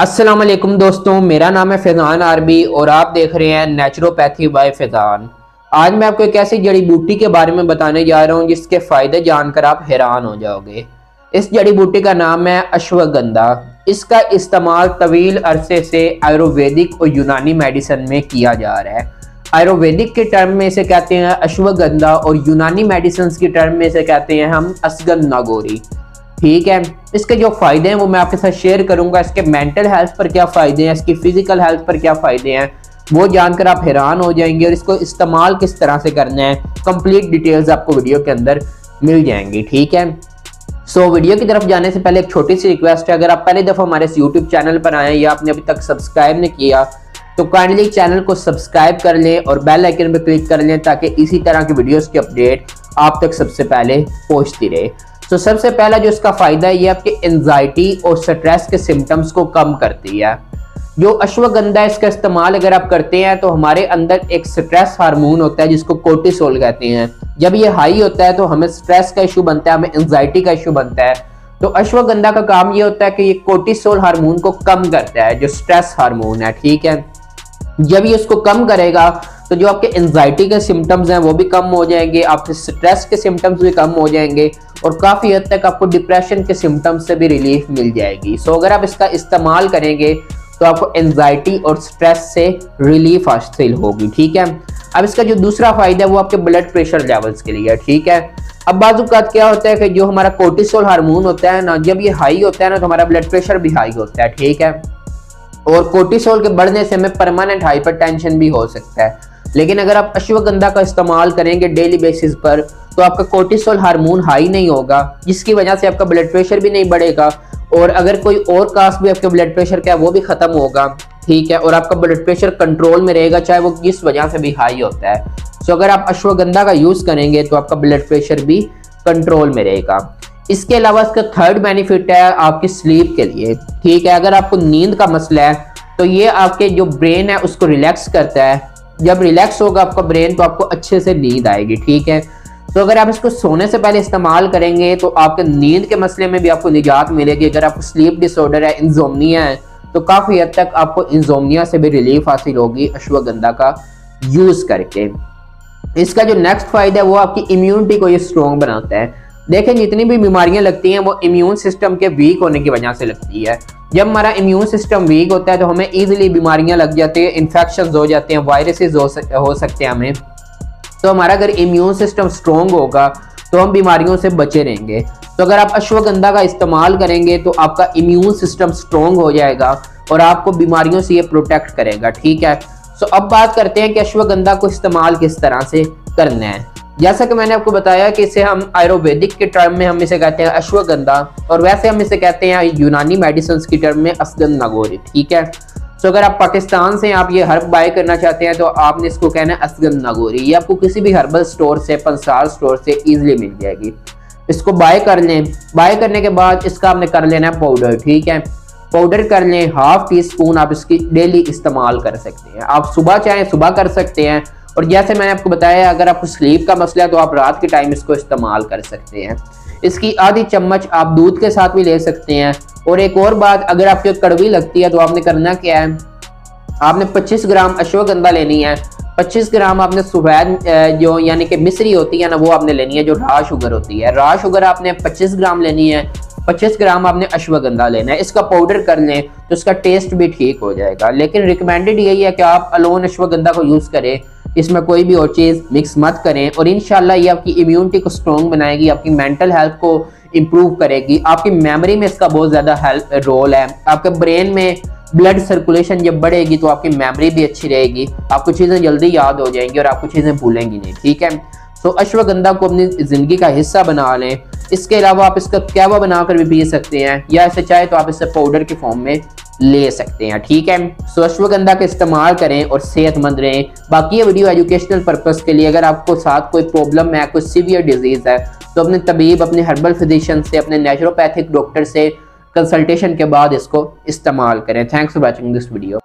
अस्सलाम वालेकुम दोस्तों, मेरा नाम है फैज़ान आरबी और आप देख रहे हैं नेचुरोपैथी बाय फैज़ान। आज मैं आपको एक ऐसी जड़ी बूटी के बारे में बताने जा रहा हूं जिसके फ़ायदे जानकर आप हैरान हो जाओगे। इस जड़ी बूटी का नाम है अश्वगंधा। इसका इस्तेमाल तवील अरसे से आयुर्वेदिक और यूनानी मेडिसिन में किया जा रहा है। आयुर्वेदिक के टर्म में इसे कहते हैं अश्वगंधा और यूनानी मेडिसिन की टर्म में इसे कहते हैं हम असगन नागोरी। ठीक है, इसके जो फायदे हैं वो मैं आपके साथ शेयर करूंगा। इसके मेंटल हेल्थ पर क्या फायदे हैं, इसकी फिजिकल हेल्थ पर क्या फायदे हैं, वो जानकर आप हैरान हो जाएंगे। और इसको इस्तेमाल किस तरह से करना है, कंप्लीट डिटेल्स आपको वीडियो के अंदर मिल जाएंगी। ठीक है, वीडियो की तरफ जाने से पहले एक छोटी सी रिक्वेस्ट है, अगर आप पहली दफा हमारे इस यूट्यूब चैनल पर आए या आपने अभी तक सब्सक्राइब नहीं किया तो काइंडली चैनल को सब्सक्राइब कर लें और बेल आइकन पर क्लिक कर लें ताकि इसी तरह की वीडियोस की अपडेट आप तक सबसे पहले पहुंचती रहे। तो सबसे पहला जो इसका फायदा है ये आपके एंजाइटी और स्ट्रेस के सिम्टम्स को कम करती है। जो अश्वगंधा इसका इस्तेमाल अगर आप करते हैं तो हमारे अंदर एक स्ट्रेस हार्मोन होता है जिसको कोर्टिसोल कहते हैं। जब ये हाई होता है तो हमें स्ट्रेस का इशू बनता है, हमें एंजाइटी का इशू बनता है। तो अश्वगंधा का काम ये होता है कि ये कोर्टिसोल हार्मोन को कम करता है, जो स्ट्रेस हार्मोन है। ठीक है, जब ये इसको कम करेगा तो जो आपके एंजाइटी के सिम्टम्स हैं वो भी कम हो जाएंगे, आपके स्ट्रेस के सिम्टम्स भी कम हो जाएंगे और काफ़ी हद तक आपको डिप्रेशन के सिम्टम्स से भी रिलीफ मिल जाएगी। अगर आप इसका इस्तेमाल करेंगे तो आपको एंजाइटी और स्ट्रेस से रिलीफ हासिल होगी। ठीक है, अब इसका जो दूसरा फायदा है वो आपके ब्लड प्रेशर लेवल्स के लिए है। ठीक है, अब बाज़-औक़ात क्या होता है कि जो हमारा कोर्टिसोल हार्मोन होता है ना, जब ये हाई होता है ना तो हमारा ब्लड प्रेशर भी हाई होता है। ठीक है, और कोर्टिसोल के बढ़ने से हमें परमानेंट हाइपरटेंशन भी हो सकता है। लेकिन अगर आप अश्वगंधा का इस्तेमाल करेंगे डेली बेसिस पर तो आपका कोर्टिसोल हार्मोन हाई नहीं होगा, जिसकी वजह से आपका ब्लड प्रेशर भी नहीं बढ़ेगा और अगर कोई और कास भी आपके ब्लड प्रेशर का है वो भी खत्म होगा। ठीक है, और आपका ब्लड प्रेशर कंट्रोल में रहेगा चाहे वो किस वजह से भी हाई होता है। अगर आप अश्वगंधा का यूज करेंगे तो आपका ब्लड प्रेशर भी कंट्रोल में रहेगा। इसके अलावा इसका थर्ड बेनिफिट है आपकी स्लीप के लिए। ठीक है, अगर आपको नींद का मसला है तो ये आपके जो ब्रेन है उसको रिलैक्स करता है। जब रिलैक्स होगा आपका ब्रेन तो आपको अच्छे से नींद आएगी। ठीक है, अगर आप इसको सोने से पहले इस्तेमाल करेंगे तो आपके नींद के मसले में भी आपको निजात मिलेगी। अगर आपको स्लीप डिसऑर्डर है, इंसोम्निया है, तो काफ़ी हद तक आपको इंसोम्निया से भी रिलीफ हासिल होगी अश्वगंधा का यूज़ करके। इसका जो नेक्स्ट फायदा है वो आपकी इम्यूनिटी को ये स्ट्रॉन्ग बनाता है। देखें, जितनी भी बीमारियां लगती हैं वो इम्यून सिस्टम के वीक होने की वजह से लगती है। जब हमारा इम्यून सिस्टम वीक होता है तो हमें इजीली बीमारियां लग जाती है, इन्फेक्शंस हो जाते हैं, वायरसेस हो सकते हैं हमें। तो हमारा अगर इम्यून सिस्टम स्ट्रॉन्ग होगा तो हम बीमारियों से बचे रहेंगे। अगर आप अश्वगंधा का इस्तेमाल करेंगे तो आपका इम्यून सिस्टम स्ट्रॉन्ग हो जाएगा और आपको बीमारियों से ये प्रोटेक्ट करेगा। ठीक है, अब बात करते हैं कि अश्वगंधा को इस्तेमाल किस तरह से करना है। जैसा कि मैंने आपको बताया कि इसे हम आयुर्वेदिक के टर्म में हम इसे कहते हैं अश्वगंधा और वैसे हम इसे कहते हैं यूनानी मेडिसिन की टर्म में असगन नागोरी। ठीक है, अगर आप पाकिस्तान से आप ये हर्ब बाय करना चाहते हैं तो आपने इसको कहना है असगन नागोरी। ये आपको किसी भी हर्बल स्टोर से, पंसार स्टोर से इजीली मिल जाएगी। इसको बाय कर लें। बाय करने के बाद इसका आपने कर लेना है पाउडर। ठीक है, पाउडर कर लें, हाफ टी स्पून आप इसकी डेली इस्तेमाल कर सकते हैं। आप सुबह चाहें सुबह कर सकते हैं और जैसे मैंने आपको बताया अगर आपको स्लीप का मसला है तो आप रात के टाइम इसको इस्तेमाल कर सकते हैं। इसकी आधी चम्मच आप दूध के साथ भी ले सकते हैं। और एक और बात, अगर आपको कड़वी लगती है तो आपने करना क्या है, आपने 25 ग्राम अश्वगंधा लेनी है। 25 ग्राम आपने सफेद जो यानी कि मिश्री होती है ना वो आपने लेनी है, जो रॉ शुगर होती है। रॉ शुगर आपने 25 ग्राम लेनी है, 25 ग्राम आपने अश्वगंधा लेना है। इसका पाउडर कर लें तो इसका टेस्ट भी ठीक हो जाएगा। लेकिन रिकमेंडेड यही है कि आप अलोन अश्वगंधा को यूज़ करें, इसमें कोई भी और चीज़ मिक्स मत करें। और इंशाल्लाह ये आपकी इम्यूनिटी को स्ट्रॉन्ग बनाएगी, आपकी मेंटल हेल्थ को इम्प्रूव करेगी, आपकी मेमोरी में इसका बहुत ज़्यादा रोल है। आपके ब्रेन में ब्लड सर्कुलेशन जब बढ़ेगी तो आपकी मेमोरी भी अच्छी रहेगी, आपको चीज़ें जल्दी याद हो जाएंगी और आपको चीज़ें भूलेंगी नहीं। ठीक है, अश्वगंधा को अपनी ज़िंदगी का हिस्सा बना लें। इसके अलावा आप इसका कहवा बनाकर भी पी सकते हैं या ऐसे चाहे तो आप इसे पाउडर के फॉर्म में ले सकते हैं। ठीक है, अश्वगंधा का इस्तेमाल करें और सेहतमंद रहें। बाकी ये वीडियो एजुकेशनल पर्पस के लिए, अगर आपको साथ कोई प्रॉब्लम है, कोई सीवियर डिजीज़ है तो अपने तबीब, अपने हर्बल फिजिशियन से, अपने नेचुरोपैथिक डॉक्टर से कंसल्टेशन के बाद इसको इस्तेमाल करें। Thanks for watching this video.